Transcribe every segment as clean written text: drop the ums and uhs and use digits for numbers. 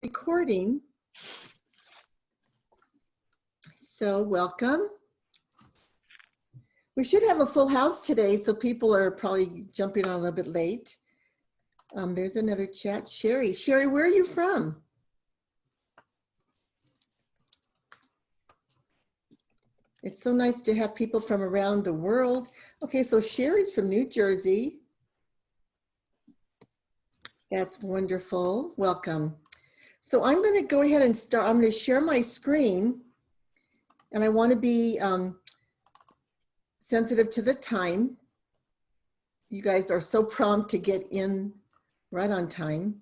Recording. So welcome. We should have a full house today, so people are probably jumping on a little bit late. There's another chat. Sherry. Sherry, where are you from? It's so nice to have people from around the world. Okay, so Sherry's from New Jersey. That's wonderful. Welcome. So I'm going to go ahead and start. I'm going to share my screen, and I want to be sensitive to the time. You guys are so prompt to get in right on time.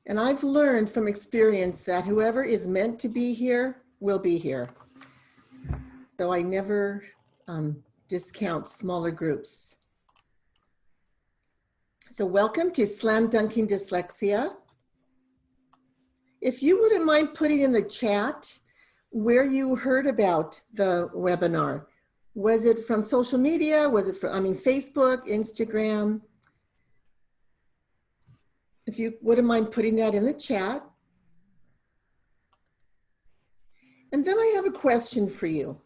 And I've learned from experience that whoever is meant to be here will be here. So I never discount smaller groups. So welcome to Slam Dunking Dyslexia. If you wouldn't mind putting in the chat where you heard about the webinar. Was it from social media? Was it from, Facebook, Instagram? If you wouldn't mind putting that in the chat. And then I have a question for you.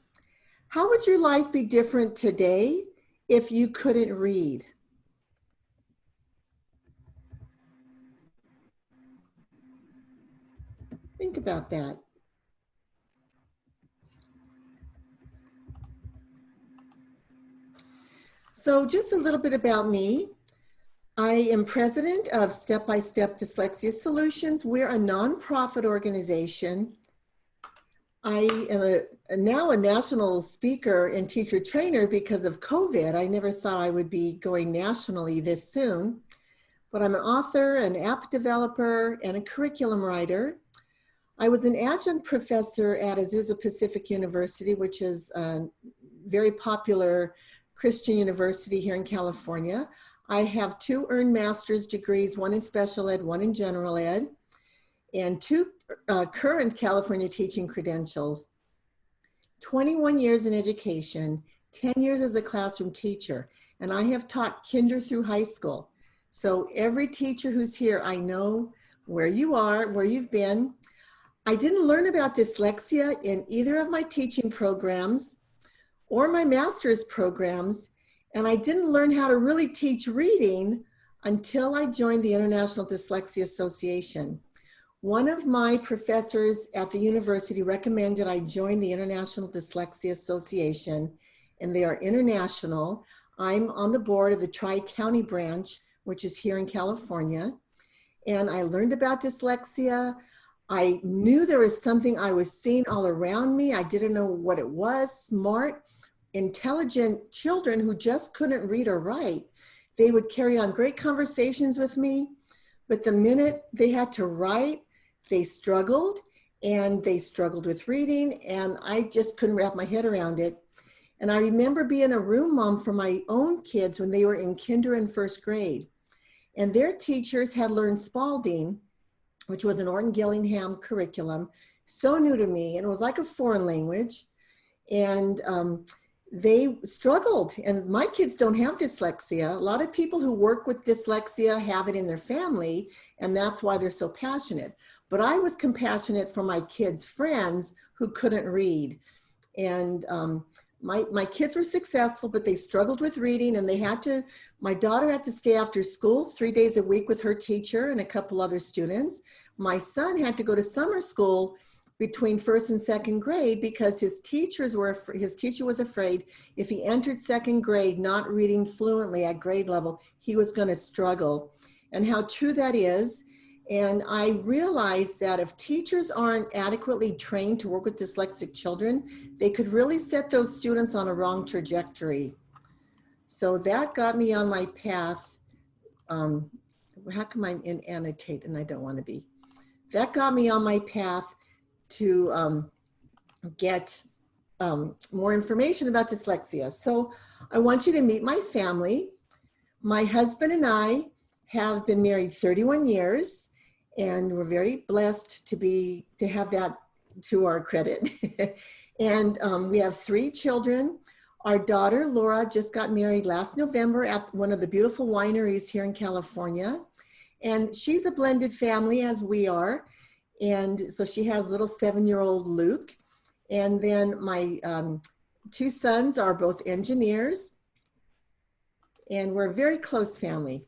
How would your life be different today if you couldn't read? Think about that. So just a little bit about me. I am president of Step by Step Dyslexia Solutions. We're a nonprofit organization. I am now a national speaker and teacher trainer because of COVID. I never thought I would be going nationally this soon, but I'm an author, an app developer, and a curriculum writer. I was an adjunct professor at Azusa Pacific University, which is a very popular Christian university here in California. I have 2 earned master's degrees, 1 in special ed, 1 in general ed, and 2 current California teaching credentials. 21 years in education, 10 years as a classroom teacher, and I have taught kinder through high school. So every teacher who's here, I know where you are, where you've been. I didn't learn about dyslexia in either of my teaching programs or my master's programs, and I didn't learn how to really teach reading until I joined the International Dyslexia Association. One of my professors at the university recommended I join the International Dyslexia Association, and they are international. I'm on the board of the Tri-County branch, which is here in California, and I learned about dyslexia. I knew there was something I was seeing all around me. I didn't know what it was. Smart, intelligent children who just couldn't read or write. They would carry on great conversations with me, but the minute they had to write, they struggled, and they struggled with reading, and I just couldn't wrap my head around it. And I remember being a room mom for my own kids when they were in kinder and first grade. And their teachers had learned Spalding, which was an Orton Gillingham curriculum, so new to me, and it was like a foreign language. And they struggled, and my kids don't have dyslexia. A lot of people who work with dyslexia have it in their family, and that's why they're so passionate. But I was compassionate for my kids' friends who couldn't read. And my kids were successful, but they struggled with reading, and my daughter had to stay after school 3 days a week with her teacher and a couple other students. My son had to go to summer school between 1st and 2nd grade because his teacher was afraid if he entered 2nd grade not reading fluently at grade level, he was going to struggle. And how true that is. And I realized that if teachers aren't adequately trained to work with dyslexic children, they could really set those students on a wrong trajectory. So that got me on my path. How come I'm in annotate and I don't want to be? That got me on my path to get more information about dyslexia. So I want you to meet my family. My husband and I have been married 31 years, and we're very blessed to have that to our credit. And we have 3 children. Our daughter, Laura, just got married last November at one of the beautiful wineries here in California. And she's a blended family as we are. And so she has little 7-year-old Luke. And then my 2 sons are both engineers. And we're a very close family.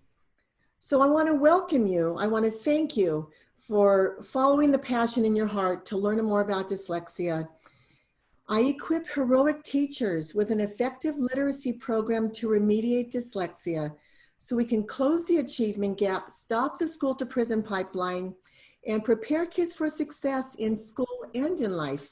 So I want to welcome you. I want to thank you for following the passion in your heart to learn more about dyslexia. I equip heroic teachers with an effective literacy program to remediate dyslexia so we can close the achievement gap, stop the school to prison pipeline, and prepare kids for success in school and in life.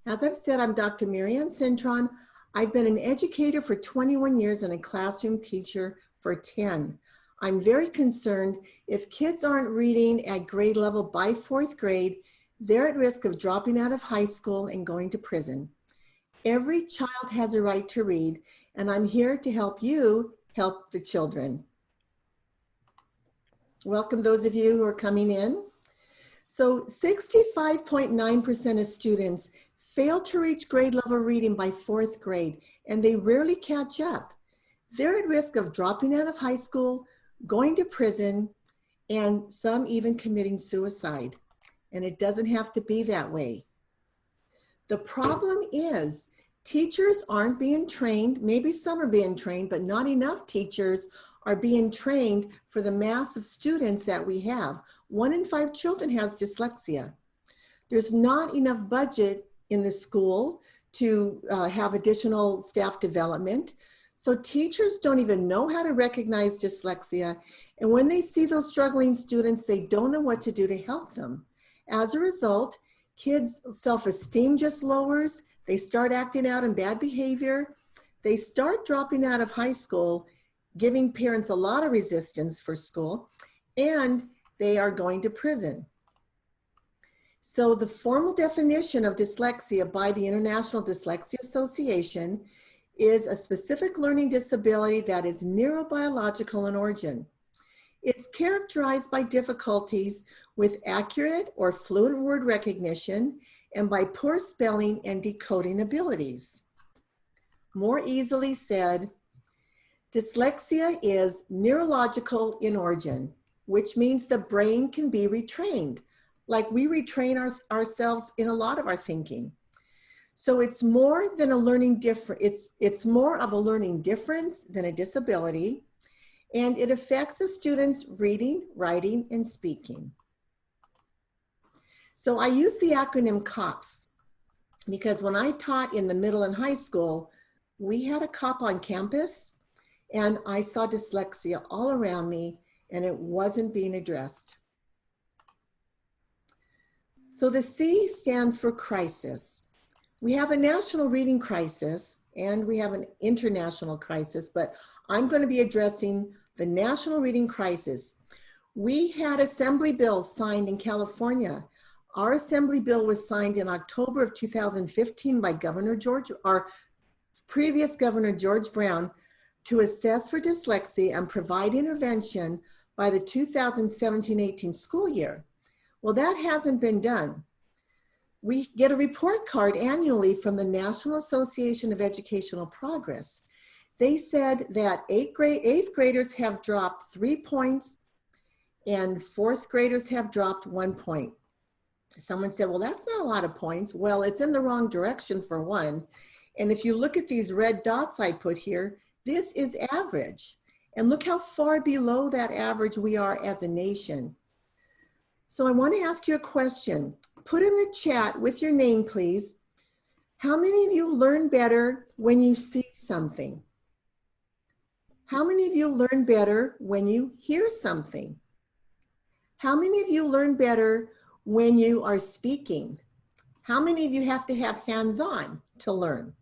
As I've said, I'm Dr. Marianne Cintron. I've been an educator for 21 years and a classroom teacher for 10. I'm very concerned if kids aren't reading at grade level by 4th grade, they're at risk of dropping out of high school and going to prison. Every child has a right to read, and I'm here to help you help the children. Welcome those of you who are coming in. So 65.9% of students fail to reach grade level reading by 4th grade, and they rarely catch up. They're at risk of dropping out of high school, going to prison, and some even committing suicide. And it doesn't have to be that way. The problem is teachers aren't being trained. Maybe some are being trained, but not enough teachers are being trained for the mass of students that we have. 1 in 5 children has dyslexia. There's not enough budget in the school to have additional staff development. So teachers don't even know how to recognize dyslexia. And when they see those struggling students, they don't know what to do to help them. As a result, kids' self-esteem just lowers. They start acting out in bad behavior. They start dropping out of high school, giving parents a lot of resistance for school, and they are going to prison. So the formal definition of dyslexia by the International Dyslexia Association is a specific learning disability that is neurobiological in origin. It's characterized by difficulties with accurate or fluent word recognition and by poor spelling and decoding abilities. More easily said, dyslexia is neurological in origin, which means the brain can be retrained, like we retrain ourselves in a lot of our thinking. So it's more than a learning difference. It's more of a learning difference than a disability, and it affects a student's reading, writing, and speaking. So I use the acronym COPS because when I taught in the middle and high school, we had a COP on campus, and I saw dyslexia all around me, and it wasn't being addressed. So the C stands for crisis. We have a national reading crisis and we have an international crisis, but I'm going to be addressing the national reading crisis. We had assembly bills signed in California. Our assembly bill was signed in October of 2015 by our previous Governor George Brown to assess for dyslexia and provide intervention by the 2017-18 school year. Well, that hasn't been done. We get a report card annually from the National Association of Educational Progress. They said that 8th graders have dropped 3 points and 4th graders have dropped 1 point. Someone said, well, that's not a lot of points. Well, it's in the wrong direction for one. And if you look at these red dots I put here, this is average. And look how far below that average we are as a nation. So I want to ask you a question. Put in the chat with your name, please. How many of you learn better when you see something? How many of you learn better when you hear something? How many of you learn better when you are speaking? How many of you have to have hands-on to learn?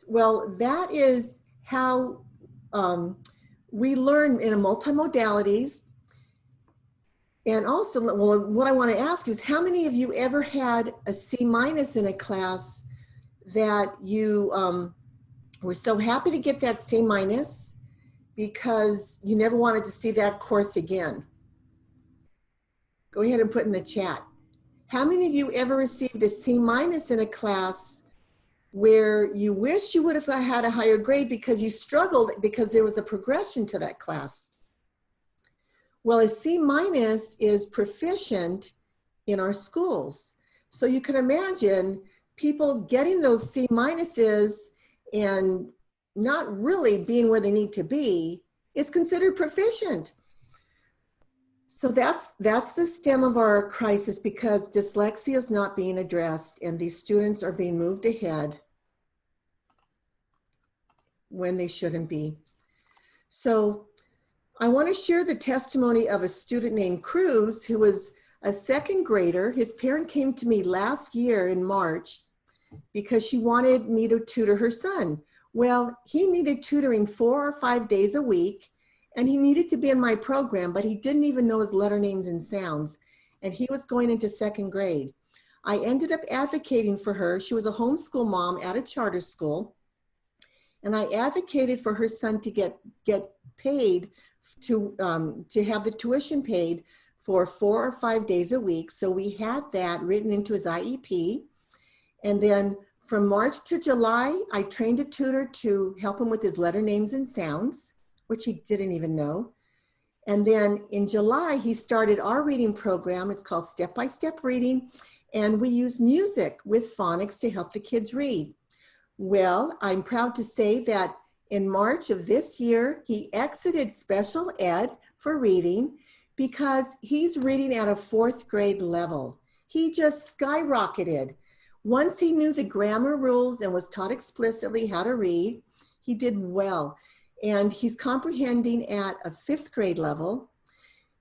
Well, that is how we learn in multimodalities. And also, well, what I want to ask you is how many of you ever had a C- in a class that you were so happy to get that C- because you never wanted to see that course again? Go ahead and put in the chat. How many of you ever received a C- in a class where you wish you would have had a higher grade because you struggled because there was a progression to that class. Well, a C- is proficient in our schools. So you can imagine people getting those C- and not really being where they need to be is considered proficient. So that's the stem of our crisis, because dyslexia is not being addressed and these students are being moved ahead when they shouldn't be. So I want to share the testimony of a student named Cruz, who was a second grader. His parent came to me last year in March because she wanted me to tutor her son. Well, he needed tutoring 4 or 5 days a week, and he needed to be in my program, but he didn't even know his letter names and sounds, and he was going into second grade. I ended up advocating for her. She was a homeschool mom at a charter school, and I advocated for her son to get paid to have the tuition paid for 4 or 5 days a week. So we had that written into his IEP. And then from March to July, I trained a tutor to help him with his letter names and sounds, which he didn't even know. And then in July, he started our reading program. It's called Step by Step Reading. And we use music with phonics to help the kids read. Well, I'm proud to say that in March of this year, he exited special ed for reading because he's reading at a 4th grade level. He just skyrocketed. Once he knew the grammar rules and was taught explicitly how to read, he did well. And he's comprehending at a 5th grade level.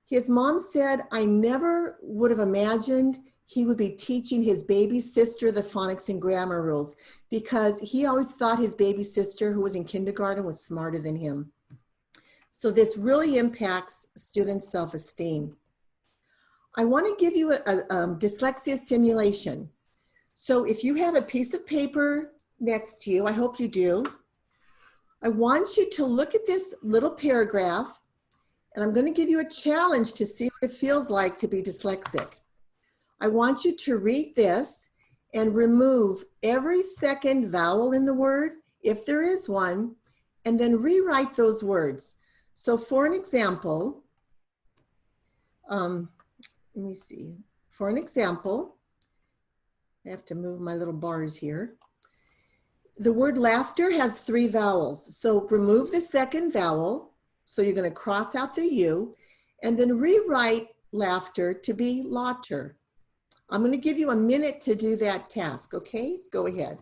His mom said, I never would have imagined he would be teaching his baby sister the phonics and grammar rules, because he always thought his baby sister, who was in kindergarten, was smarter than him. So this really impacts students' self-esteem. I want to give you a dyslexia simulation. So if you have a piece of paper next to you, I hope you do, I want you to look at this little paragraph, and I'm going to give you a challenge to see what it feels like to be dyslexic. I want you to read this and remove every second vowel in the word, if there is one, and then rewrite those words. So for an example, let me see. For an example, I have to move my little bars here. The word laughter has 3 vowels. So remove the second vowel. So you're going to cross out the U and then rewrite laughter to be laughter. I'm going to give you a minute to do that task, okay? Go ahead.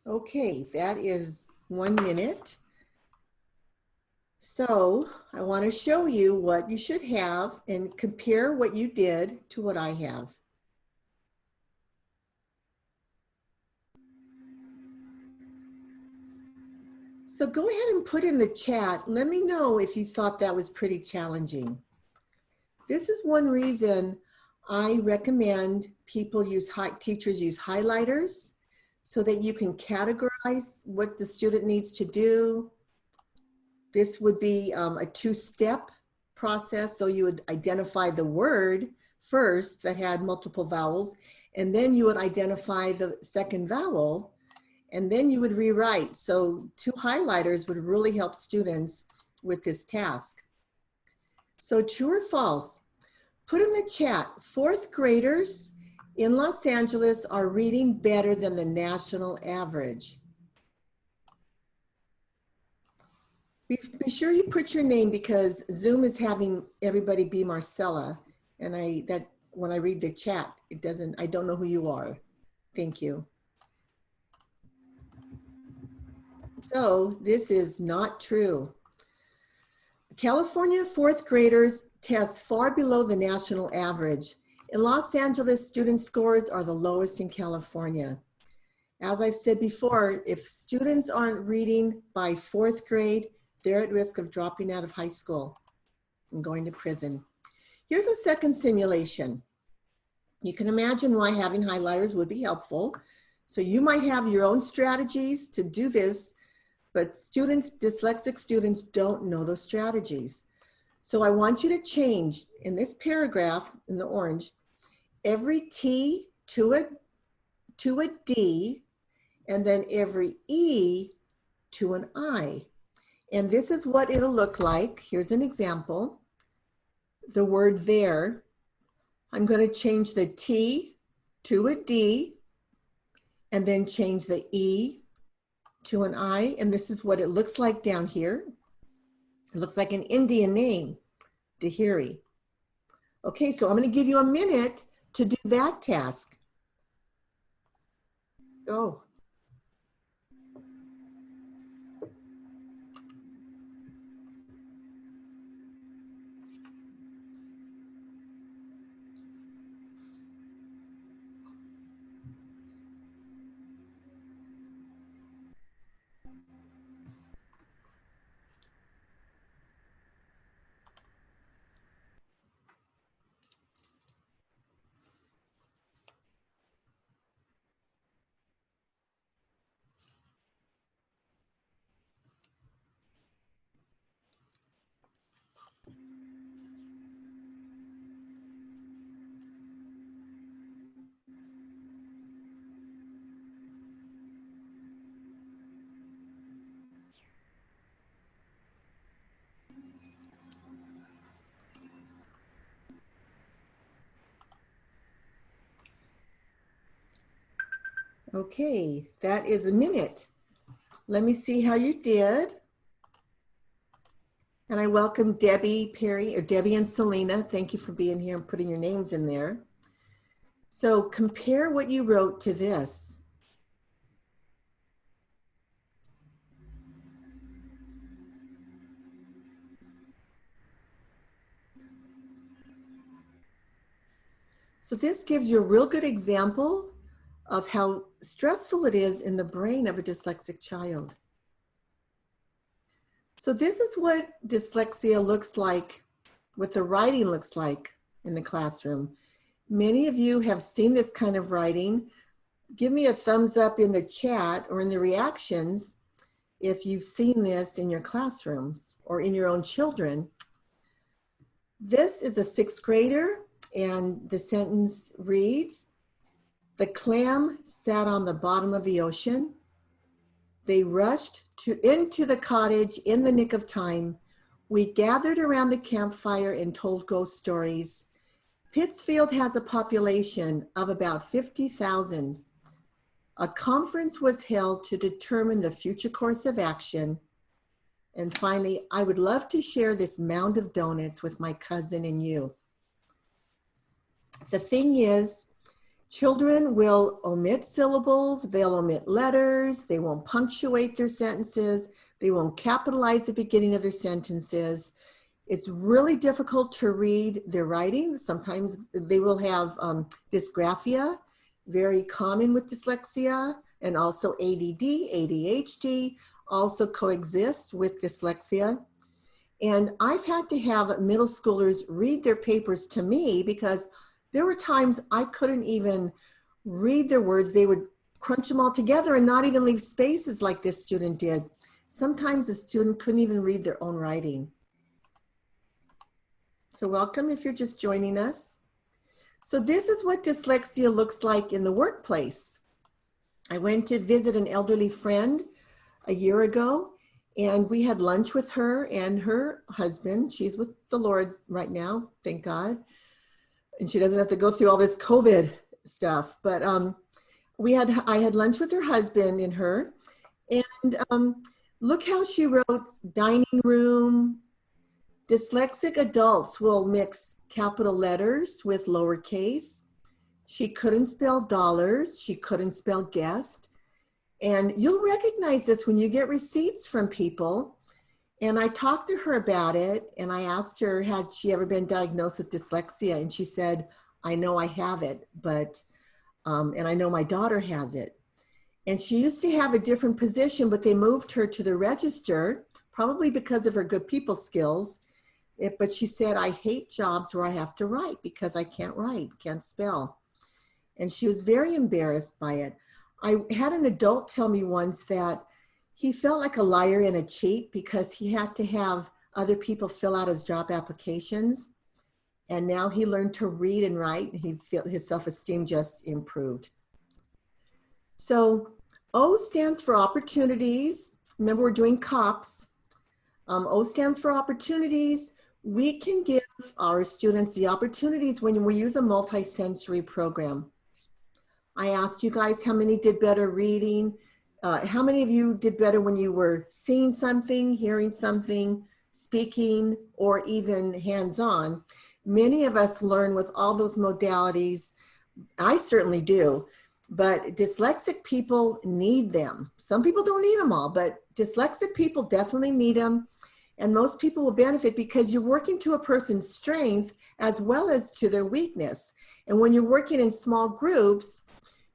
Okay, that is 1 minute. So I want to show you what you should have and compare what you did to what I have. So go ahead and put in the chat. Let me know if you thought that was pretty challenging. This is one reason I recommend teachers use highlighters so that you can categorize what the student needs to do. This would be a 2-step process. So you would identify the word first that had multiple vowels, and then you would identify the second vowel, and then you would rewrite. So 2 highlighters would really help students with this task. So true or false? Put in the chat, fourth graders in Los Angeles are reading better than the national average. Be sure you put your name because Zoom is having everybody be Marcella. And when I read the chat, I don't know who you are. Thank you. So this is not true. California fourth graders test far below the national average. In Los Angeles, student scores are the lowest in California. As I've said before, if students aren't reading by fourth grade, they're at risk of dropping out of high school and going to prison. Here's a second simulation. You can imagine why having highlighters would be helpful. So you might have your own strategies to do this, but dyslexic students don't know those strategies. So I want you to change in this paragraph in the orange, every T to a D, and then every E to an I. And this is what it'll look like. Here's an example. The word there, I'm going to change the T to a D and then change the E to an I. And this is what it looks like down here. It looks like an Indian name, Dahiri. Okay, so I'm going to give you a minute to do that task. Go. Okay, that is a minute. Let me see how you did. And I welcome Debbie Perry, or Debbie and Selena. Thank you for being here and putting your names in there. So compare what you wrote to this. So this gives you a real good example of how stressful it is in the brain of a dyslexic child. So this is what dyslexia looks like, what the writing looks like in the classroom. Many of you have seen this kind of writing. Give me a thumbs up in the chat or in the reactions if you've seen this in your classrooms or in your own children. This is a sixth grader, and the sentence reads, "The clam sat on the bottom of the ocean. They rushed into the cottage in the nick of time. We gathered around the campfire and told ghost stories. Pittsfield has a population of about 50,000. A conference was held to determine the future course of action. And finally, I would love to share this mound of donuts with my cousin and you." The thing is, children will omit syllables, they'll omit letters, they won't punctuate their sentences, they won't capitalize the beginning of their sentences. It's really difficult to read their writing. Sometimes they will have dysgraphia, very common with dyslexia, and also ADD, ADHD also coexists with dyslexia. And I've had to have middle schoolers read their papers to me because there were times I couldn't even read their words. They would crunch them all together and not even leave spaces like this student did. Sometimes the student couldn't even read their own writing. So welcome if you're just joining us. So this is what dyslexia looks like in the workplace. I went to visit an elderly friend a year ago, And we had lunch with her and her husband. She's with the Lord right now, thank God. And she doesn't have to go through all this COVID stuff. But I had lunch with her husband and her. And look how she wrote dining room. Dyslexic adults will mix capital letters with lowercase. She couldn't spell dollars. She couldn't spell guest. And you'll recognize this when you get receipts from people. And I talked to her about it, and I asked her, had she ever been diagnosed with dyslexia? And she said, I know I have it, but, and I know my daughter has it. And she used to have a different position, but they moved her to the register, probably because of her good people skills. But she said, I hate jobs where I have to write because I can't write, can't spell. And she was very embarrassed by it. I had an adult tell me once that he felt like a liar and a cheat because he had to have other people fill out his job applications. And now he learned to read and write, and his self-esteem just improved. So O stands for opportunities. Remember, we're doing COPS. O stands for opportunities. We can give our students the opportunities when we use a multisensory program. I asked you guys how many did better reading. How many of you did better when you were seeing something, hearing something, speaking, or even hands-on? Many of us learn with all those modalities. I certainly do, but dyslexic people need them. Some people don't need them all, but dyslexic people definitely need them. And most people will benefit because you're working to a person's strength as well as to their weakness. And when you're working in small groups,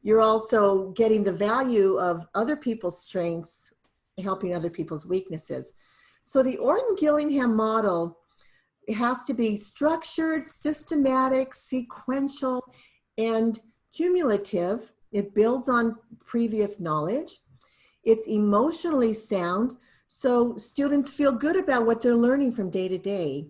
you're also getting the value of other people's strengths, helping other people's weaknesses. So the Orton-Gillingham model has to be structured, systematic, sequential, and cumulative. It builds on previous knowledge. It's emotionally sound, so students feel good about what they're learning from day to day.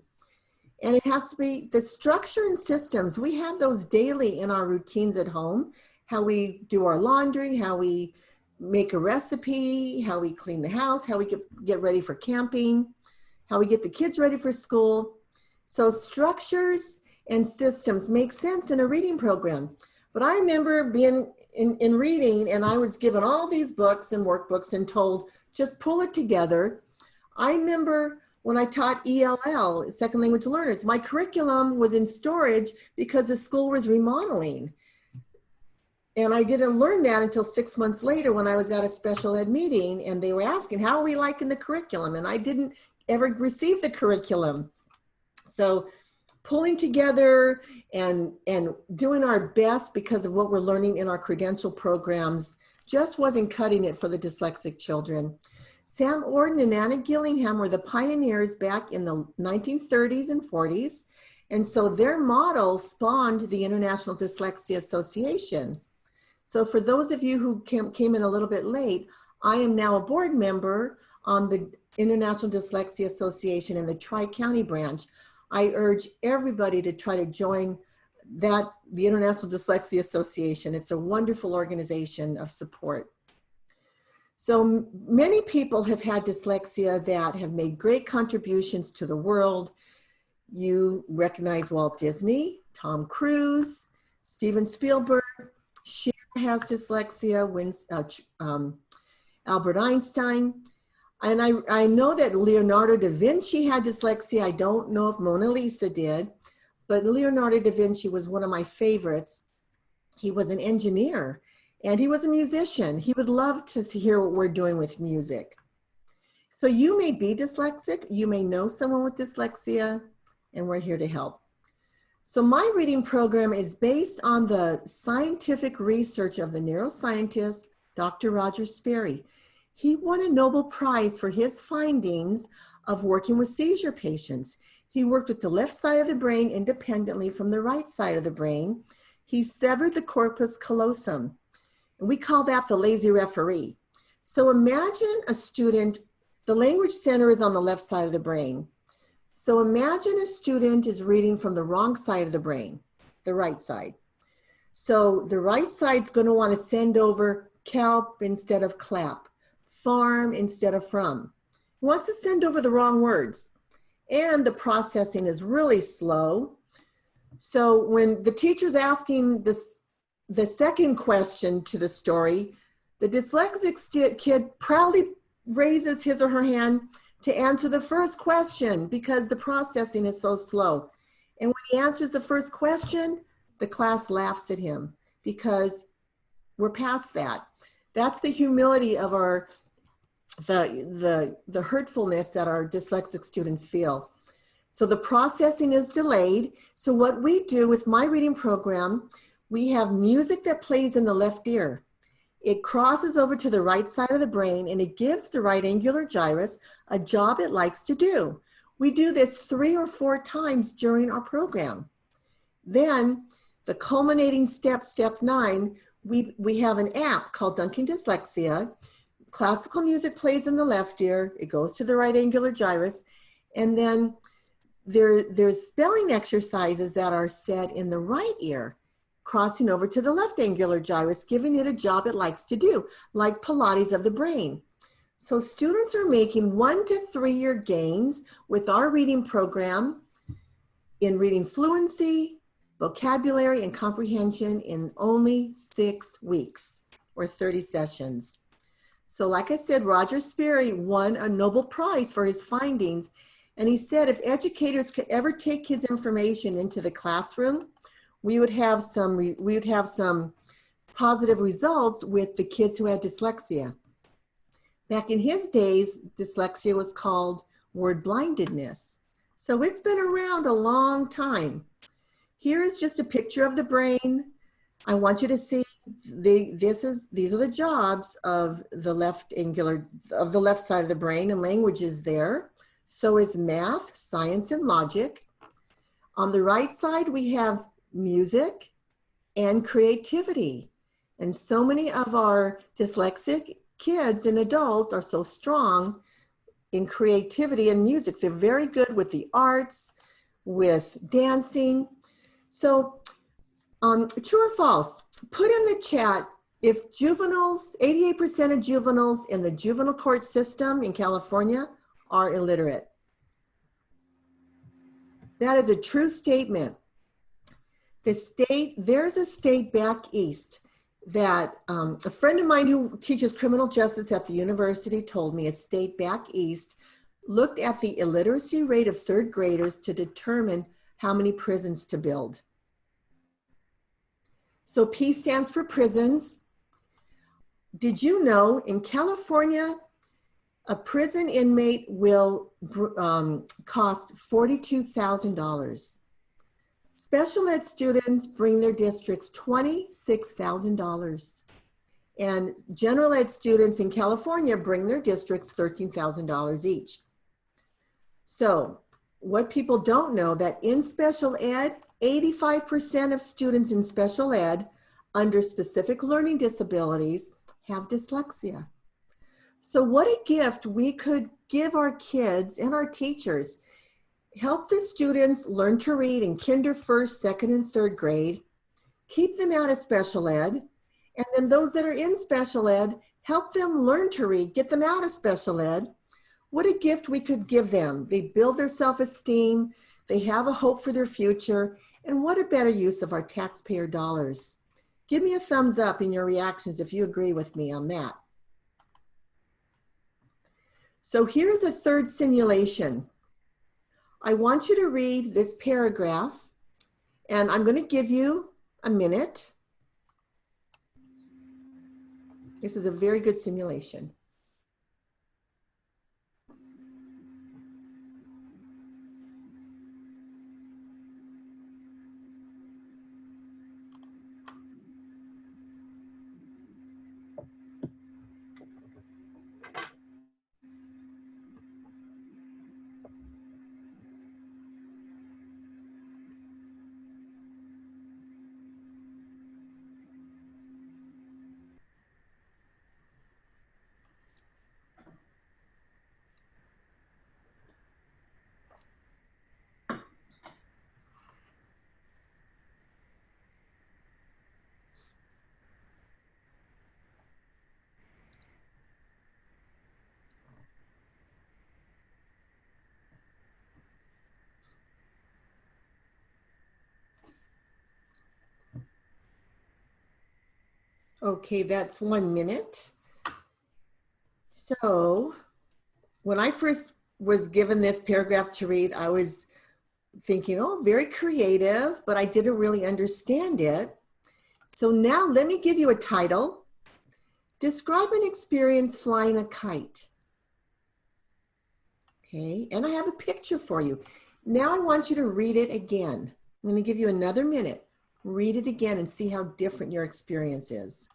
And it has to be the structure and systems. We have those daily in our routines at home. How we do our laundry, how we make a recipe, how we clean the house, how we get ready for camping, how we get the kids ready for school. So structures and systems make sense in a reading program. But I remember being in reading, and I was given all these books and workbooks and told, just pull it together. I remember when I taught ELL, second language learners, my curriculum was in storage because the school was remodeling. And I didn't learn that until 6 months later when I was at a special ed meeting and they were asking, how are we liking the curriculum? And I didn't ever receive the curriculum. So pulling together and doing our best because of what we're learning in our credential programs just wasn't cutting it for the dyslexic children. Sam Orton and Anna Gillingham were the pioneers back in the 1930s and 40s. And so their model spawned the International Dyslexia Association. So for those of you who came in a little bit late, I am now a board member on the International Dyslexia Association in the Tri-County branch. I urge everybody to try to join the International Dyslexia Association. It's a wonderful organization of support. So many people have had dyslexia that have made great contributions to the world. You recognize Walt Disney, Tom Cruise, Steven Spielberg, Cher has dyslexia, Albert Einstein. And I know that Leonardo Da Vinci had dyslexia. I don't know if Mona Lisa did, but Leonardo Da Vinci was one of my favorites. He was an engineer and he was a musician. He would love to hear what we're doing with music. So you may be dyslexic, you may know someone with dyslexia, and we're here to help. So my reading program is based on the scientific research of the neuroscientist, Dr. Roger Sperry. He won a Nobel Prize for his findings of working with seizure patients. He worked with the left side of the brain independently from the right side of the brain. He severed the corpus callosum, and we call that the lazy referee. So imagine a student, the language center is on the left side of the brain. So imagine a student is reading from the wrong side of the brain, the right side. So the right side's going to want to send over kelp instead of clap, farm instead of from. wants to send over the wrong words, and the processing is really slow. So when the teacher's asking the second question to the story, the dyslexic kid proudly raises his or her hand to answer the first question because the processing is so slow. And when he answers the first question, the class laughs at him because we're past that. That's the humility of the hurtfulness that our dyslexic students feel. So the processing is delayed. So what we do with my reading program, we have music that plays in the left ear. It crosses over to the right side of the brain and it gives the right angular gyrus a job it likes to do. We do this 3 or 4 times during our program. Then the culminating step, step 9, we have an app called Dunking Dyslexia. Classical music plays in the left ear. It goes to the right angular gyrus. And then there's spelling exercises that are said in the right ear, crossing over to the left angular gyrus, giving it a job it likes to do, like Pilates of the brain. So students are making 1 to 3 year gains with our reading program in reading fluency, vocabulary, and comprehension in only 6 weeks or 30 sessions. So like I said, Roger Sperry won a Nobel Prize for his findings. And he said if educators could ever take his information into the classroom, we would have some positive results with the kids who had dyslexia. Back in his days, dyslexia was called word blindedness. So it's been around a long time. Here is just a picture of the brain. I want you to see these are the jobs of the left side of the brain, and language is there. So is math, science, and logic. On the right side, we have music and creativity. And so many of our dyslexic kids and adults are so strong in creativity and music. They're very good with the arts, with dancing. So true or false, put in the chat if juveniles, 88% of juveniles in the juvenile court system in California are illiterate. That is a true statement. There's a state back east that a friend of mine who teaches criminal justice at the university told me a state back east looked at the illiteracy rate of 3rd graders to determine how many prisons to build. So P stands for prisons. Did you know in California, a prison inmate will cost $42,000. Special ed students bring their districts $26,000. And general ed students in California bring their districts $13,000 each. So what people don't know that in special ed, 85% of students in special ed under specific learning disabilities have dyslexia. So what a gift we could give our kids and our teachers. Help the students learn to read in kinder, 1st, 2nd, and 3rd grade. Keep them out of special ed. And then those that are in special ed, help them learn to read, get them out of special ed. What a gift we could give them. They build their self-esteem. They have a hope for their future. And what a better use of our taxpayer dollars. Give me a thumbs up in your reactions if you agree with me on that. So here's a 3rd simulation. I want you to read this paragraph, and I'm going to give you a minute. This is a very good simulation. Okay, that's 1 minute. So when I first was given this paragraph to read, I was thinking, oh, very creative, but I didn't really understand it. So now let me give you a title. Describe an experience flying a kite. Okay, and I have a picture for you. Now I want you to read it again. I'm going to give you another minute. Read it again and see how different your experience is.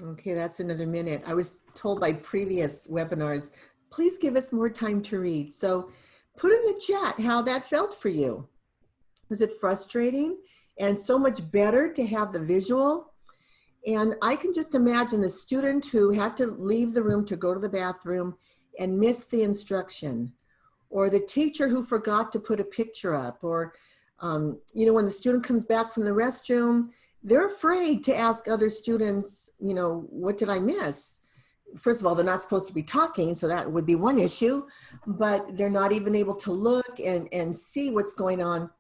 Okay, that's another minute. I was told by previous webinars, please give us more time to read. So put in the chat how that felt for you. Was it frustrating and so much better to have the visual? And I can just imagine the student who had to leave the room to go to the bathroom and miss the instruction, or the teacher who forgot to put a picture up, or you know, when the student comes back from the restroom, they're afraid to ask other students, you know, what did I miss? First of all, they're not supposed to be talking, so that would be one issue, but they're not even able to look and see what's going on.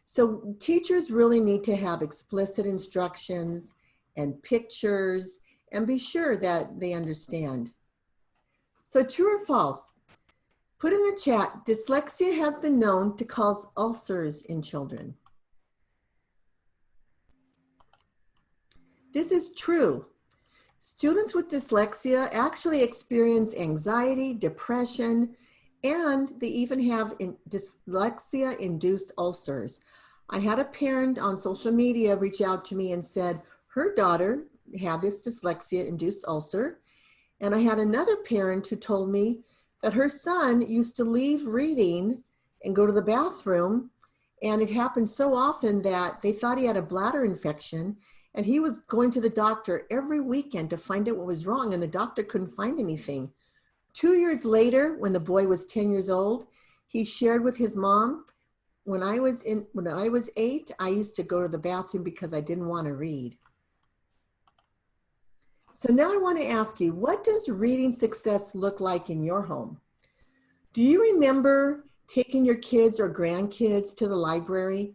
So teachers really need to have explicit instructions and pictures and be sure that they understand. So true or false? Put in the chat, dyslexia has been known to cause ulcers in children. This is true. Students with dyslexia actually experience anxiety, depression, and they even have dyslexia-induced ulcers. I had a parent on social media reach out to me and said her daughter had this dyslexia-induced ulcer. And I had another parent who told me that her son used to leave reading and go to the bathroom. And it happened so often that they thought he had a bladder infection. And he was going to the doctor every weekend to find out what was wrong. And the doctor couldn't find anything. 2 years later, when the boy was 10 years old, he shared with his mom, when I was 8, I used to go to the bathroom because I didn't want to read. So now I want to ask you, what does reading success look like in your home? Do you remember taking your kids or grandkids to the library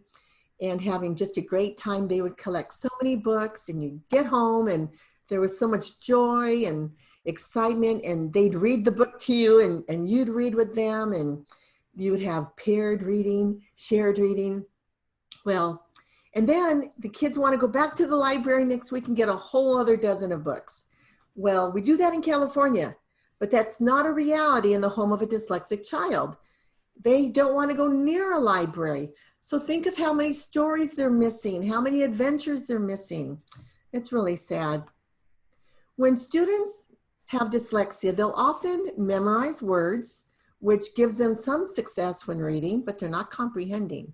and having just a great time? They would collect so many books and you'd get home and there was so much joy and excitement, and they'd read the book to you and you'd read with them, and you would have paired reading, shared reading. Well, and then the kids want to go back to the library next week and get a whole other dozen of books. Well, we do that in California, but that's not a reality in the home of a dyslexic child. They don't want to go near a library. So think of how many stories they're missing, how many adventures they're missing. It's really sad. When students have dyslexia, they'll often memorize words, which gives them some success when reading, but they're not comprehending.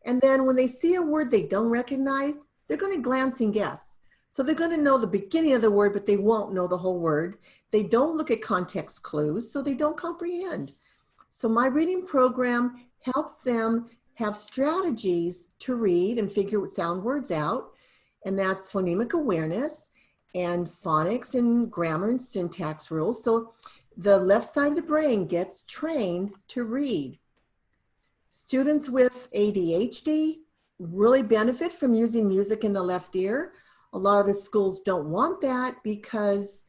And then when they see a word they don't recognize, they're going to glance and guess. So they're going to know the beginning of the word, but they won't know the whole word. They don't look at context clues, so they don't comprehend. So my reading program helps them have strategies to read and figure sound words out. And that's phonemic awareness and phonics and grammar and syntax rules. So the left side of the brain gets trained to read. Students with ADHD really benefit from using music in the left ear. A lot of the schools don't want that because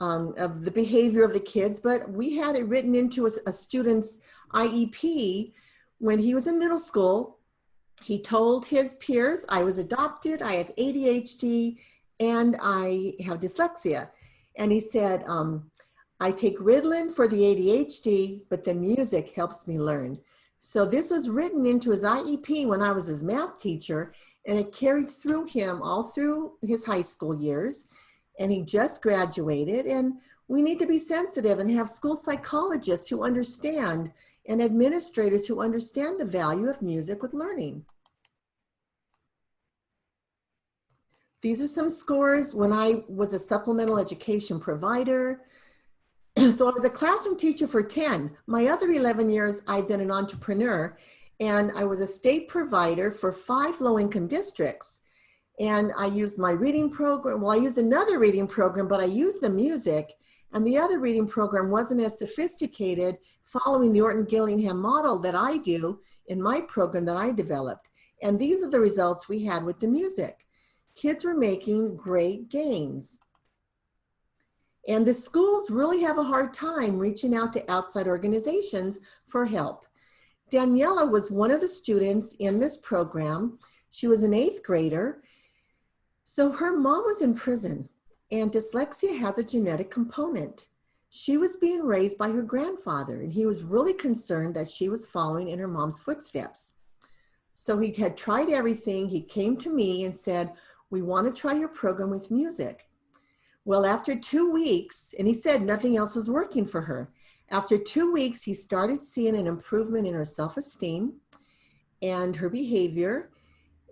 of the behavior of the kids, but we had it written into a student's IEP when he was in middle school. He told his peers, I was adopted, I have ADHD, and I have dyslexia. And he said, I take Ritalin for the ADHD, but the music helps me learn. So this was written into his IEP when I was his math teacher, and it carried through him all through his high school years. And he just graduated, and we need to be sensitive and have school psychologists who understand and administrators who understand the value of music with learning. These are some scores when I was a supplemental education provider. So I was a classroom teacher for 10. My other 11 years, I've been an entrepreneur, and I was a state provider for 5 low-income districts. And I used my reading program. Well, I used another reading program, but I used the music, and the other reading program wasn't as sophisticated, following the Orton-Gillingham model that I do in my program that I developed. And these are the results we had with the music. Kids were making great gains. And the schools really have a hard time reaching out to outside organizations for help. Daniela was one of the students in this program. She was an 8th grader. So her mom was in prison, and dyslexia has a genetic component. She was being raised by her grandfather, and he was really concerned that she was following in her mom's footsteps. So he had tried everything. He came to me and said, "We want to try your program with music." Well, after 2 weeks, and he said nothing else was working for her. After 2 weeks, he started seeing an improvement in her self-esteem and her behavior.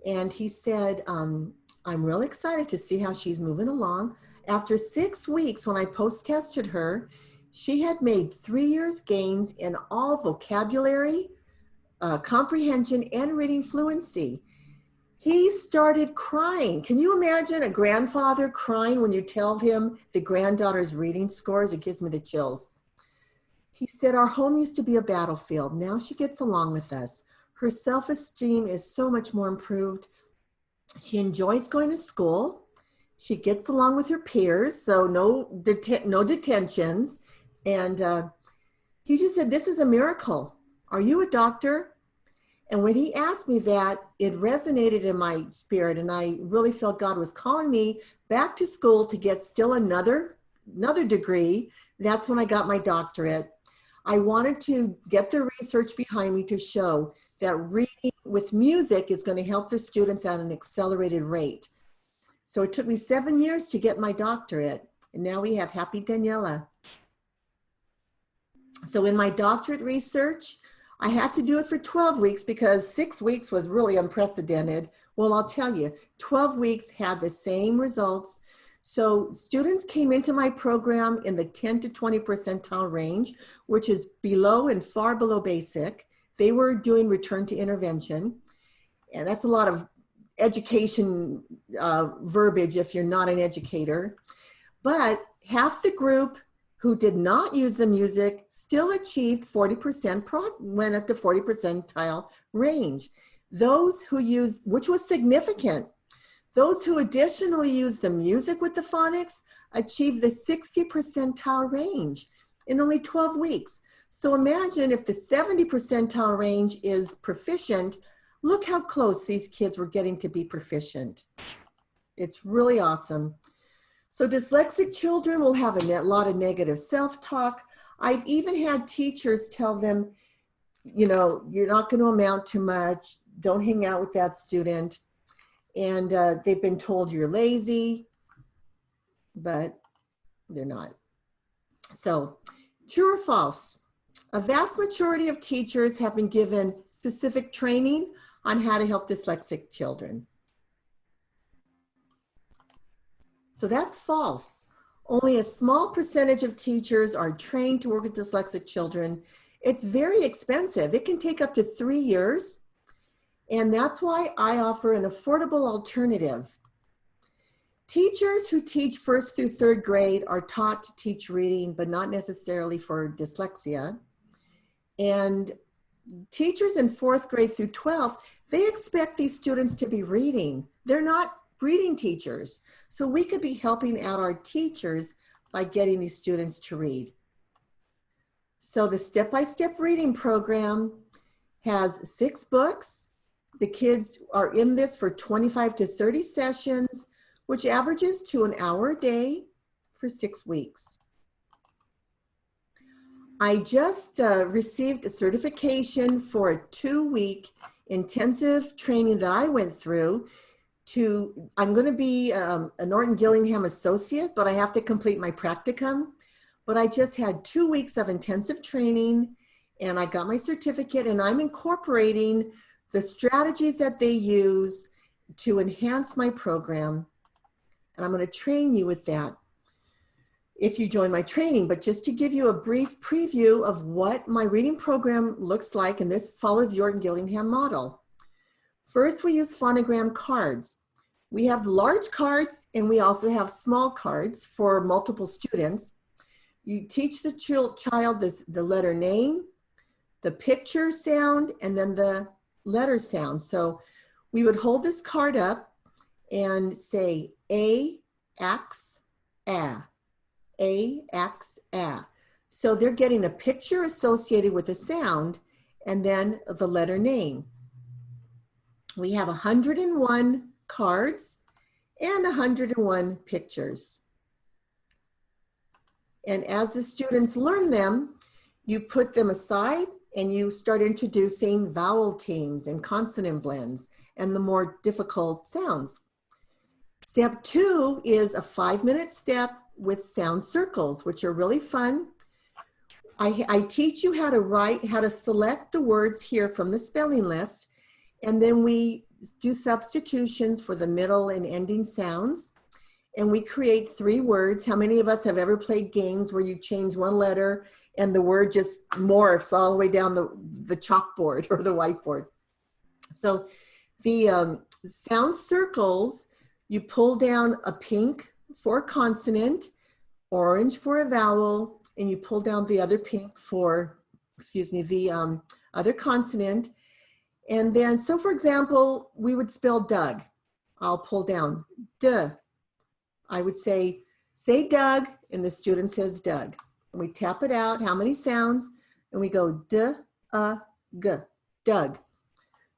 And he said, I'm real excited to see how she's moving along. After 6 weeks, when I post-tested her, she had made 3 years gains in all vocabulary, comprehension, and reading fluency. He started crying. Can you imagine a grandfather crying when you tell him the granddaughter's reading scores? It gives me the chills. He said, "Our home used to be a battlefield. Now she gets along with us. Her self-esteem is so much more improved. She enjoys going to school. She gets along with her peers, so no detentions." And he just said, "This is a miracle. Are you a doctor?" And when he asked me that, it resonated in my spirit, and I really felt God was calling me back to school to get still another degree. That's when I got my doctorate. I wanted to get the research behind me to show that reading with music is going to help the students at an accelerated rate. So it took me 7 years to get my doctorate, and now we have Happy Daniela. So in my doctorate research, I had to do it for 12 weeks because 6 weeks was really unprecedented. Well, I'll tell you, 12 weeks had the same results. So students came into my program in the 10 to 20 percentile range, which is below and far below basic. They were doing return to intervention. And that's a lot of education verbiage if you're not an educator. But half the group who did not use the music still achieved 40%, went up to 40 percentile range. Those who used, which was significant, those who additionally used the music with the phonics achieved the 60 percentile range in only 12 weeks. So imagine if the 70 percentile range is proficient, look how close these kids were getting to be proficient. It's really awesome. So dyslexic children will have a lot of negative self-talk. I've even had teachers tell them, you know, you're not going to amount to much. Don't hang out with that student. And they've been told you're lazy, but they're not. So true or false? A vast majority of teachers have been given specific training on how to help dyslexic children. So that's false. Only a small percentage of teachers are trained to work with dyslexic children. It's very expensive. It can take up to 3 years. And that's why I offer an affordable alternative. Teachers who teach 1st through 3rd grade are taught to teach reading, but not necessarily for dyslexia. And teachers in 4th grade through 12th, they expect these students to be reading. They're not reading teachers. So we could be helping out our teachers by getting these students to read. So the step-by-step reading program has 6 books. The kids are in this for 25 to 30 sessions, which averages to an hour a day for 6 weeks. I just received a certification for a 2-week intensive training that I went through I'm going to be a Norton Gillingham associate, but I have to complete my practicum. But I just had 2 weeks of intensive training and I got my certificate, and I'm incorporating the strategies that they use to enhance my program. And I'm going to train you with that if you join my training. But just to give you a brief preview of what my reading program looks like, and this follows the Norton Gillingham model. First, we use phonogram cards. We have large cards and we also have small cards for multiple students. You teach the child the letter name, the picture sound, and then the letter sound. So we would hold this card up and say A, X, A. A, X, A. So they're getting a picture associated with a sound and then the letter name. We have 101 cards and 101 pictures. And as the students learn them, you put them aside and you start introducing vowel teams and consonant blends and the more difficult sounds. Step 2 is a 5-minute step with sound circles, which are really fun. I teach you how to select the words here from the spelling list, and then we do substitutions for the middle and ending sounds, and we create 3 words. How many of us have ever played games where you change one letter and the word just morphs all the way down the chalkboard or the whiteboard? So the sound circles, you pull down a pink for a consonant, orange for a vowel, and you pull down the other pink for, the other consonant. And then, so for example, we would spell Doug. I'll pull down D. I would say Doug, and the student says Doug. And we tap it out, how many sounds? And we go D, G, Doug.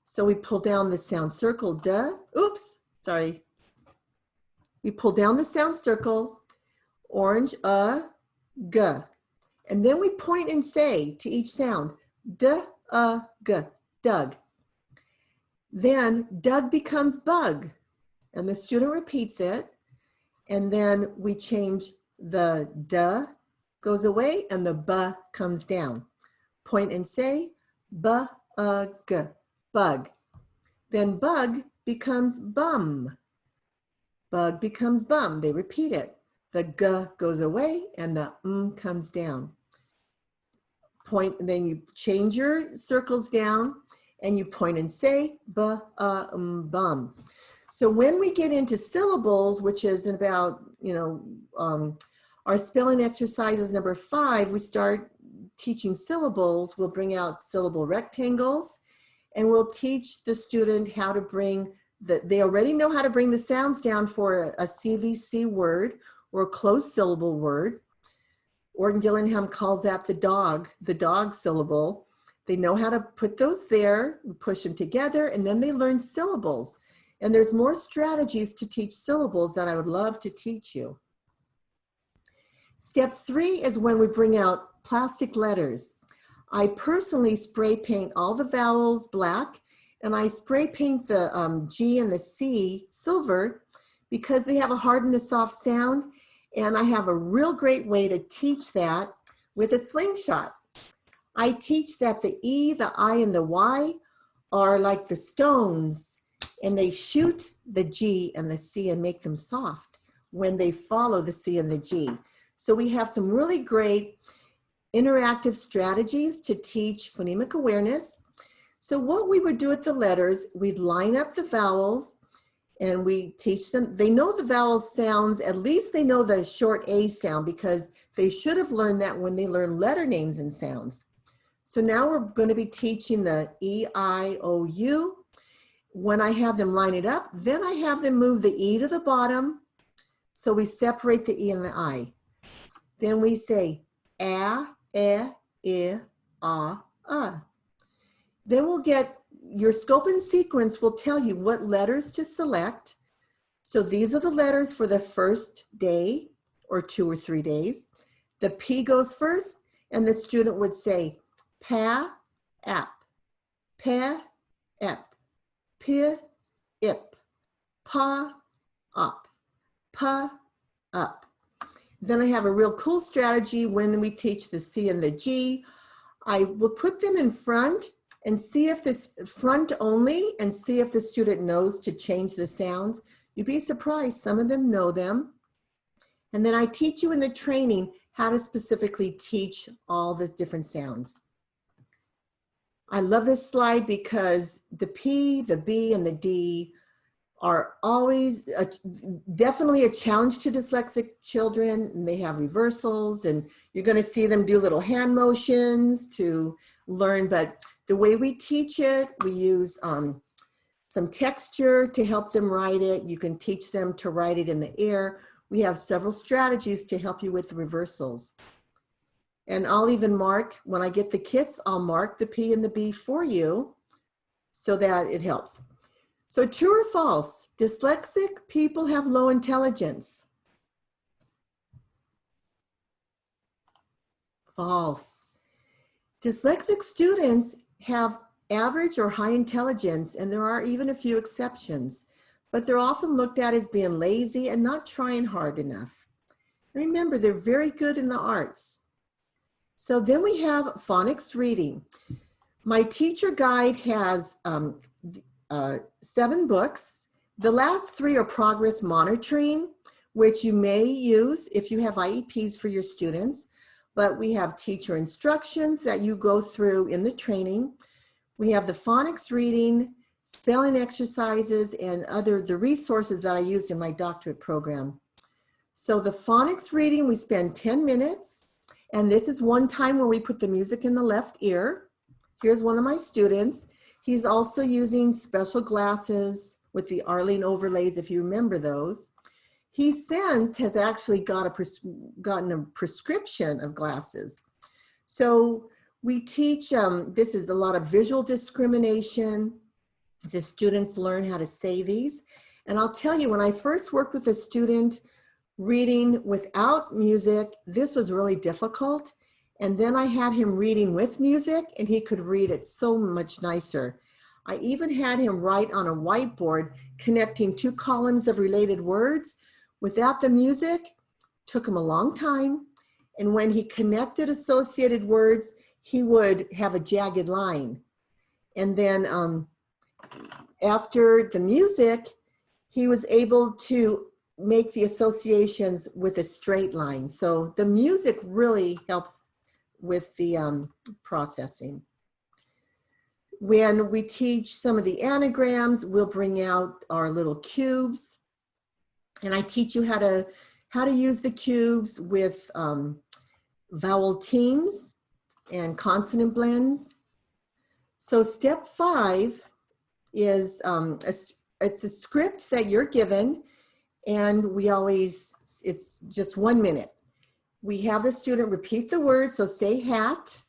So we pull down the sound circle, D. Oops, sorry. We pull down the sound circle, orange, G. And then we point and say to each sound, D, G, Doug. Then Doug becomes bug, and the student repeats it. And then we change the D goes away and the B comes down. Point and say, B-G, bug. Then bug becomes bum. Bug becomes bum. They repeat it. The G goes away and the comes down. Point, and then you change your circles down and you point and say, bum. So when we get into syllables, which is about, our spelling exercises number 5, we start teaching syllables. We'll bring out syllable rectangles, and we'll teach the student how to bring they already know how to bring the sounds down for a CVC word or a closed syllable word. Norton Gillingham calls that the dog syllable. They know how to put those there, push them together, and then they learn syllables. And there's more strategies to teach syllables that I would love to teach you. Step 3 is when we bring out plastic letters. I personally spray paint all the vowels black, and I spray paint the G and the C silver because they have a hard and a soft sound. And I have a real great way to teach that with a slingshot. I teach that the E, the I, and the Y are like the stones, and they shoot the G and the C and make them soft when they follow the C and the G. So we have some really great interactive strategies to teach phonemic awareness. So what we would do with the letters, we'd line up the vowels and we teach them. They know the vowel sounds, at least they know the short A sound, because they should have learned that when they learn letter names and sounds. So now we're going to be teaching the E, I, O, U. When I have them line it up, then I have them move the E to the bottom. So we separate the E and the I. Then we say A, E, A. Then we'll get your scope and sequence will tell you what letters to select. So these are the letters for the first day or 2 or 3 days. The P goes first and the student would say, pa, ap, pa, ep, p, ip, pa, up, pa, up. Then I have a real cool strategy when we teach the C and the G. I will put them in front and see if this front only and see if the student knows to change the sounds. You'd be surprised, some of them know them. And then I teach you in the training how to specifically teach all the different sounds. I love this slide because the P, the B, and the D are always definitely a challenge to dyslexic children. And they have reversals, and you're going to see them do little hand motions to learn. But the way we teach it, we use some texture to help them write it. You can teach them to write it in the air. We have several strategies to help you with the reversals. And I'll even mark, when I get the kits, I'll mark the P and the B for you so that it helps. So true or false, dyslexic people have low intelligence? False. Dyslexic students have average or high intelligence, and there are even a few exceptions, but they're often looked at as being lazy and not trying hard enough. Remember, they're very good in the arts. So then we have phonics reading. My teacher guide has 7 books. The last 3 are progress monitoring, which you may use if you have IEPs for your students, but we have teacher instructions that you go through in the training. We have the phonics reading, spelling exercises, and the resources that I used in my doctorate program. So the phonics reading, we spend 10 minutes, and this is one time where we put the music in the left ear. Here's one of my students. He's also using special glasses with the Arlene overlays, if you remember those. He since has actually gotten a prescription of glasses. So we teach, this is a lot of visual discrimination. The students learn how to say these. And I'll tell you, when I first worked with a student reading without music, this was really difficult. And then I had him reading with music, and he could read it so much nicer. I even had him write on a whiteboard connecting 2 columns of related words. Without the music, took him a long time. And when he connected associated words, he would have a jagged line. And then after the music, he was able to make the associations with a straight line. So the music really helps with the processing. When we teach some of the anagrams, we'll bring out our little cubes, and I teach you how to use the cubes with vowel teams and consonant blends. So step 5 is it's a script that you're given, and it's just 1 minute. We have the student repeat the word, so say hat.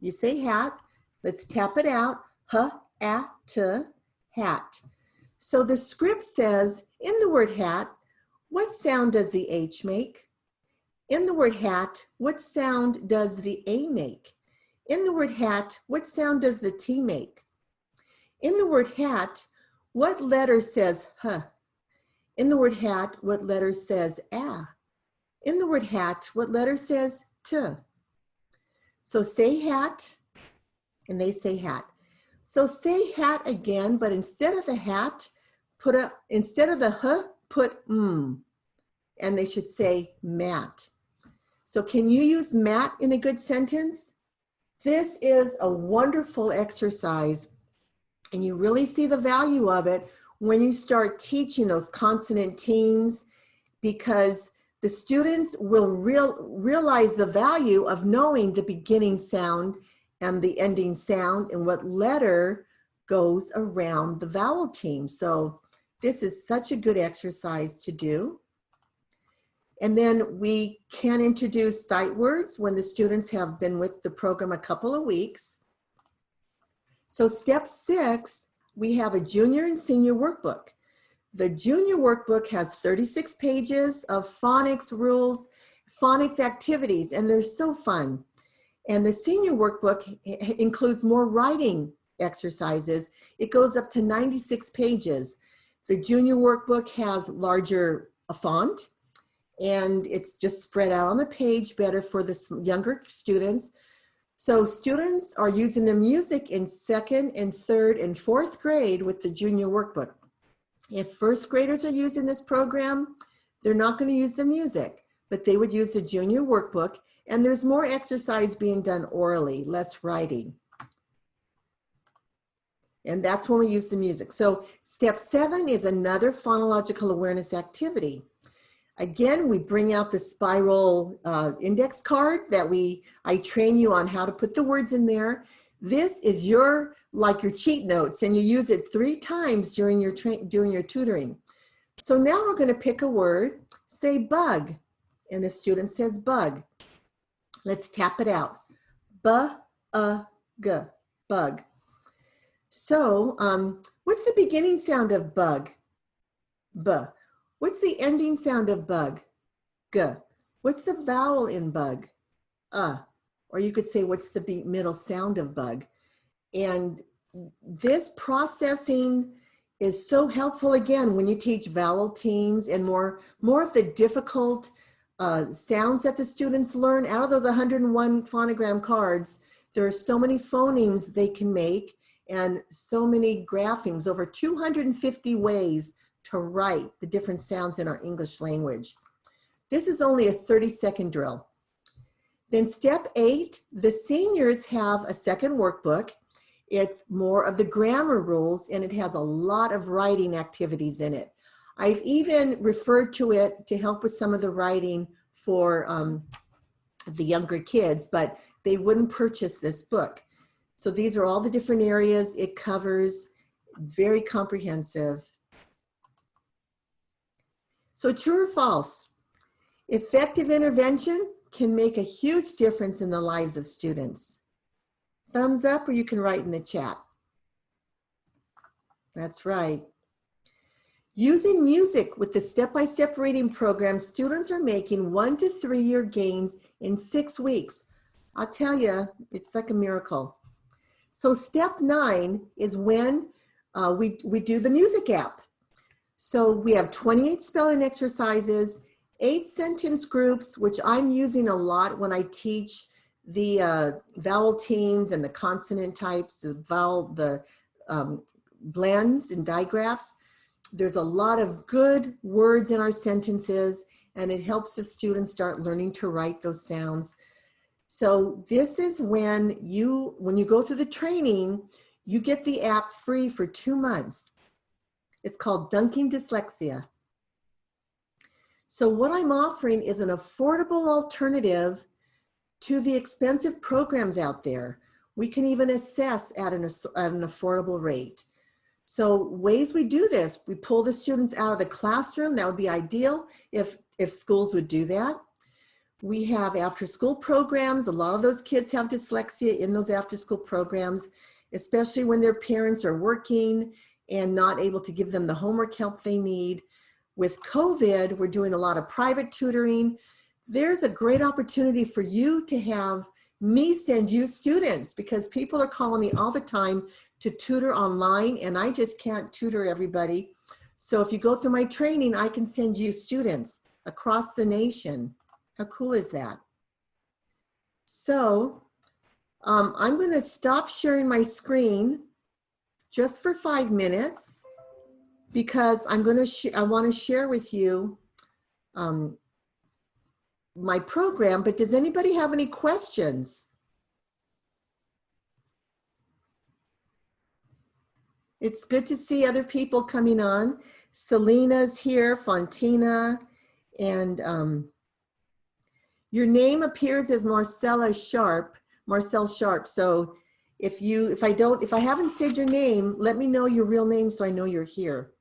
You say hat. Let's tap it out. H-A-T, hat. So the script says, in the word hat, what sound does the H make? In the word hat, what sound does the A make? In the word hat, what sound does the T make? In the word hat, what letter says H? In the word hat, what letter says A? In the word hat, what letter says T? So say hat, and they say hat. So say hat again, but instead of the hat, instead of the H, put M, and they should say mat. So can you use mat in a good sentence? This is a wonderful exercise, and you really see the value of it when you start teaching those consonant teams, because the students will realize the value of knowing the beginning sound and the ending sound and what letter goes around the vowel team. So this is such a good exercise to do. And then we can introduce sight words when the students have been with the program a couple of weeks. So step 6, we have a junior and senior workbook. The junior workbook has 36 pages of phonics rules, phonics activities, and they're so fun. And the senior workbook includes more writing exercises. It goes up to 96 pages. The junior workbook has larger font, and it's just spread out on the page better for the younger students. So students are using the music in 2nd and 3rd and 4th grade with the junior workbook. If first graders are using this program, they're not going to use the music, but they would use the junior workbook, and there's more exercise being done orally, less writing. And that's when we use the music. So step 7 is another phonological awareness activity. Again, we bring out the spiral index card that I train you on how to put the words in there. This is like your cheat notes, and you use it 3 times during your tutoring. So now we're going to pick a word, say bug, and the student says bug. Let's tap it out. B-U-G, bug. So what's the beginning sound of bug? B. What's the ending sound of bug? G. What's the vowel in bug? Or you could say, what's the middle sound of bug? And this processing is so helpful, again, when you teach vowel teams and more of the difficult sounds that the students learn. Out of those 101 phonogram cards, there are so many phonemes they can make and so many graphemes, over 250 ways to write the different sounds in our English language. This is only a 30-second drill. Then step 8, the seniors have a second workbook. It's more of the grammar rules, and it has a lot of writing activities in it. I've even referred to it to help with some of the writing for the younger kids, but they wouldn't purchase this book. So these are all the different areas it covers, very comprehensive. So true or false? Effective intervention can make a huge difference in the lives of students. Thumbs up, or you can write in the chat. That's right. Using music with the step-by-step reading program, students are making 1 to 3 year gains in 6 weeks. I'll tell you, it's like a miracle. So step 9 is when we do the music app. So we have 28 spelling exercises, 8 sentence groups, which I'm using a lot when I teach the vowel teams and the consonant types, the blends and digraphs. There's a lot of good words in our sentences, and it helps the students start learning to write those sounds. So this is when you go through the training, you get the app free for 2 months. It's called Dunking Dyslexia. So what I'm offering is an affordable alternative to the expensive programs out there. We can even assess at an affordable rate. So ways we do this, we pull the students out of the classroom. That would be ideal if schools would do that. We have after-school programs. A lot of those kids have dyslexia in those after-school programs, especially when their parents are working and not able to give them the homework help they need. With COVID, we're doing a lot of private tutoring. There's a great opportunity for you to have me send you students, because people are calling me all the time to tutor online, and I just can't tutor everybody. So if you go through my training, I can send you students across the nation. How cool is that? So I'm going to stop sharing my screen just for 5 minutes, because I want to share with you my program. But does anybody have any questions? It's good to see other people coming on. Selena's here, Fontina, and your name appears as Marcel Sharp. So if I haven't said your name, let me know your real name so I know you're here.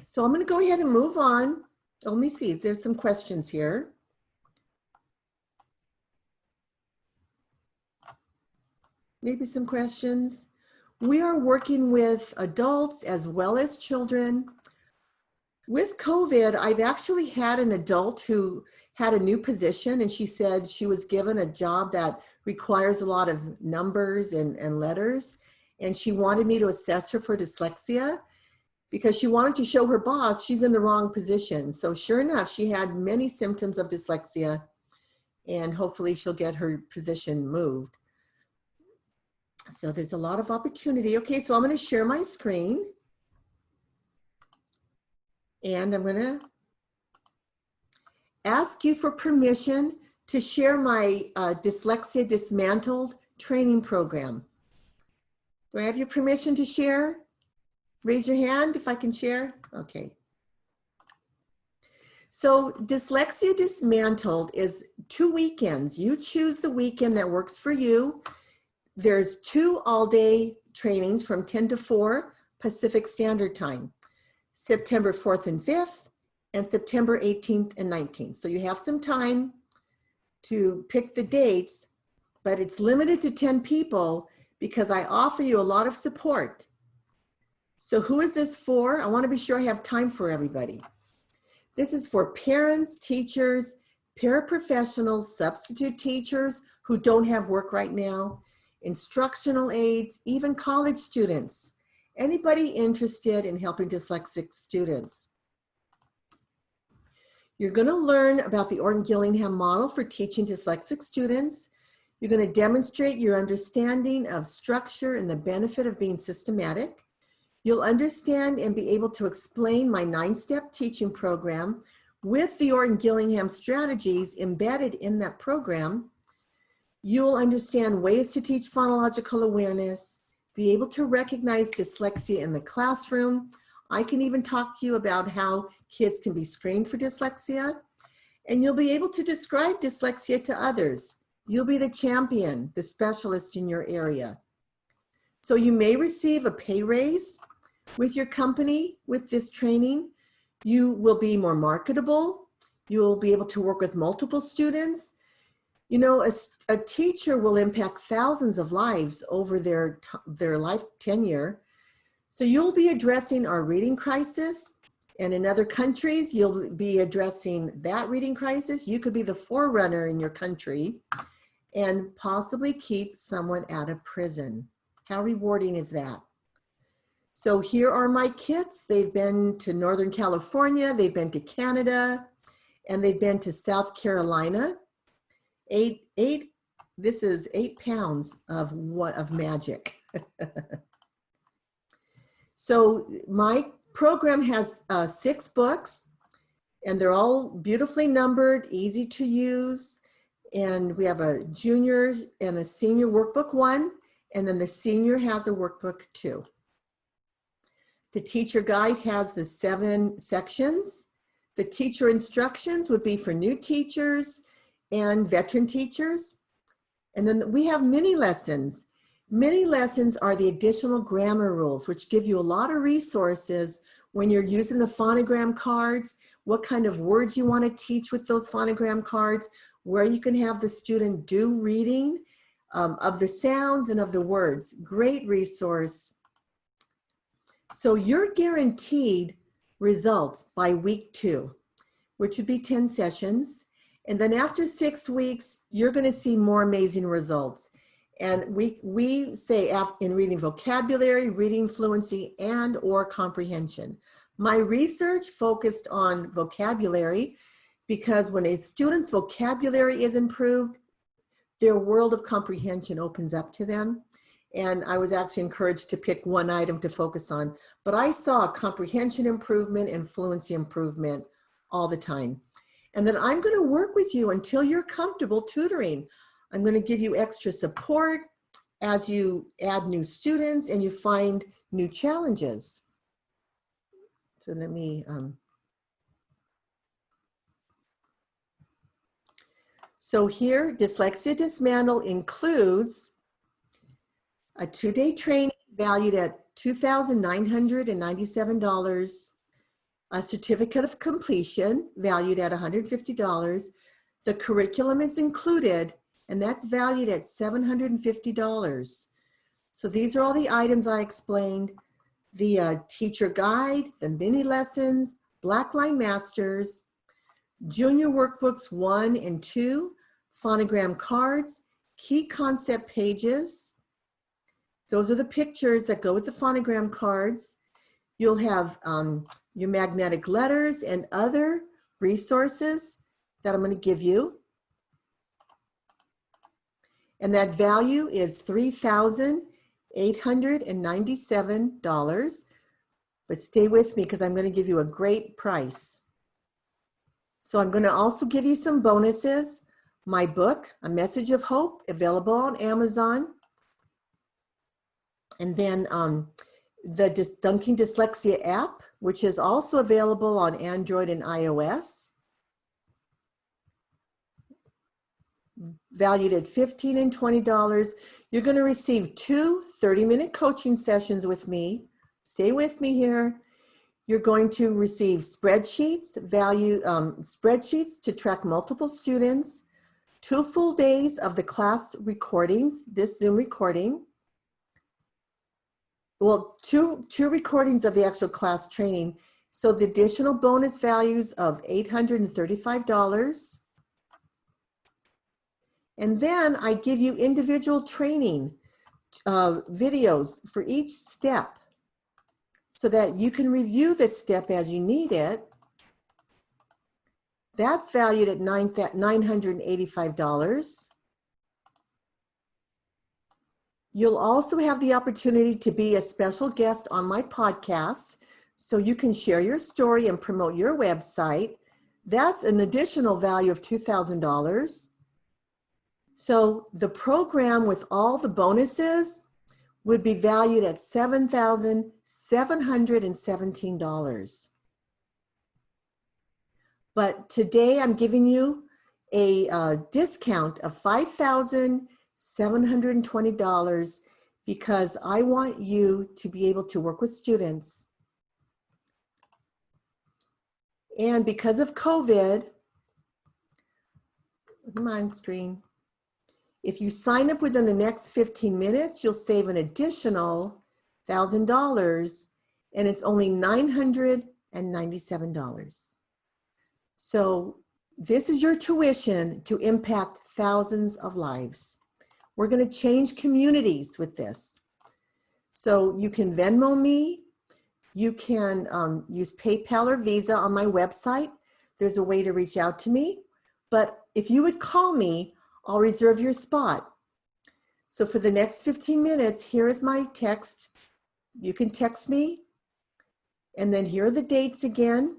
So I'm going to go ahead and move on. Let me see if there's some questions here. Maybe some questions. We are working with adults as well as children. With COVID, I've actually had an adult who had a new position, and she said she was given a job that requires a lot of numbers and letters. And she wanted me to assess her for dyslexia because she wanted to show her boss she's in the wrong position. So sure enough, she had many symptoms of dyslexia, and hopefully she'll get her position moved. So there's a lot of opportunity. Okay, so I'm going to share my screen. And I'm going to ask you for permission to share my Dyslexia Dismantled training program. Do I have your permission to share? Raise your hand if I can share. Okay. So Dyslexia Dismantled is 2 weekends. You choose the weekend that works for you. There's 2 all-day trainings from 10 to 4 Pacific Standard Time, September 4th and 5th, and September 18th and 19th. So you have some time to pick the dates, but it's limited to 10 people because I offer you a lot of support. So who is this for? I want to be sure I have time for everybody. This is for parents, teachers, paraprofessionals, substitute teachers who don't have work right now, instructional aides, even college students, anybody interested in helping dyslexic students. You're going to learn about the Orton-Gillingham model for teaching dyslexic students. You're going to demonstrate your understanding of structure and the benefit of being systematic. You'll understand and be able to explain my 9-step teaching program with the Orton-Gillingham strategies embedded in that program. You'll understand ways to teach phonological awareness, be able to recognize dyslexia in the classroom. I can even talk to you about how kids can be screened for dyslexia, and you'll be able to describe dyslexia to others. You'll be the champion, the specialist in your area. So you may receive a pay raise with your company with this training. You will be more marketable. You'll be able to work with multiple students. You know, a teacher will impact thousands of lives over their life tenure. So you'll be addressing our reading crisis, and in other countries, you'll be addressing that reading crisis. You could be the forerunner in your country and possibly keep someone out of prison. How rewarding is that? So here are my kits. They've been to Northern California, they've been to Canada, and they've been to South Carolina. This is 8 pounds of magic. So my program has 6 books, and they're all beautifully numbered, easy to use. And we have a junior and a senior workbook 1, and then the senior has a workbook 2. The teacher guide has the 7 sections. The teacher instructions would be for new teachers and veteran teachers. And then we have mini lessons. Mini lessons are the additional grammar rules, which give you a lot of resources when you're using the phonogram cards, what kind of words you want to teach with those phonogram cards, where you can have the student do reading of the sounds and of the words. Great resource. So you're guaranteed results by week 2, which would be 10 sessions. And then after 6 weeks, you're going to see more amazing results. And we say in reading vocabulary, reading fluency, and or comprehension. My research focused on vocabulary because when a student's vocabulary is improved, their world of comprehension opens up to them. And I was actually encouraged to pick one item to focus on. But I saw comprehension improvement and fluency improvement all the time. And then I'm going to work with you until you're comfortable tutoring. I'm going to give you extra support as you add new students and you find new challenges. So let me, so here, Dyslexia Dismantled includes a 2-day training valued at $2,997, a certificate of completion valued at $150. The curriculum is included, and that's valued at $750. So these are all the items I explained: the teacher guide, the mini lessons, Blackline Masters, Junior Workbooks 1 and 2, phonogram cards, key concept pages. Those are the pictures that go with the phonogram cards. You'll have your magnetic letters and other resources that I'm going to give you. And that value is $3,897. But stay with me because I'm going to give you a great price. So I'm going to also give you some bonuses. My book, A Message of Hope, available on Amazon. And then the Dunking Dyslexia app, which is also available on Android and iOS. Valued at $15 and $20. You're going to receive 2 30-minute coaching sessions with me. Stay with me here. You're going to receive spreadsheets, spreadsheets to track multiple students, 2 full days of the class recordings, this Zoom recording. Well, two recordings of the actual class training. So the additional bonus values of $835. And then I give you individual training videos for each step so that you can review this step as you need it. That's valued at $985. You'll also have the opportunity to be a special guest on my podcast, so you can share your story and promote your website. That's an additional value of $2,000. So the program with all the bonuses would be valued at $7,717. But today I'm giving you a discount of $5,720 because I want you to be able to work with students. And because of COVID, come on screen. If you sign up within the next 15 minutes, you'll save an additional $1,000, and it's only $997. So this is your tuition to impact thousands of lives. We're going to change communities with this. So you can Venmo me. You can use PayPal or Visa on my website. There's a way to reach out to me. But if you would call me, I'll reserve your spot. So for the next 15 minutes, here is my text. You can text me. And then here are the dates again.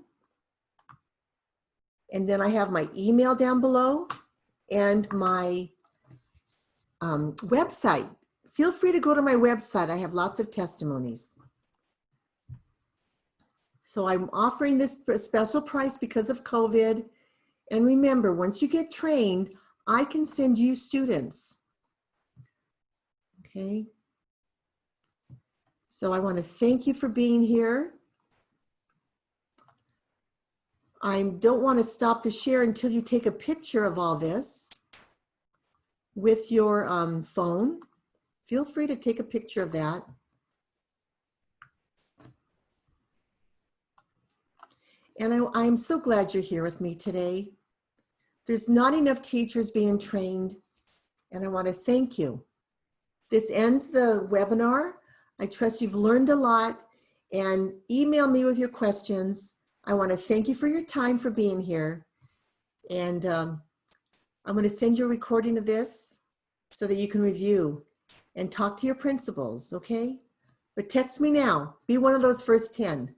And then I have my email down below and my website. Feel free to go to my website. I have lots of testimonies. So I'm offering this special price because of COVID. And remember, once you get trained, I can send you students. Okay. So I want to thank you for being here. I don't want to stop the share until you take a picture of all this with your phone. Feel free to take a picture of that. And I'm so glad you're here with me today. There's not enough teachers being trained, and I want to thank you. This ends the webinar. I trust you've learned a lot, and email me with your questions. I want to thank you for your time for being here. And I'm going to send you a recording of this so that you can review and talk to your principals, okay? But text me now. Be one of those first 10.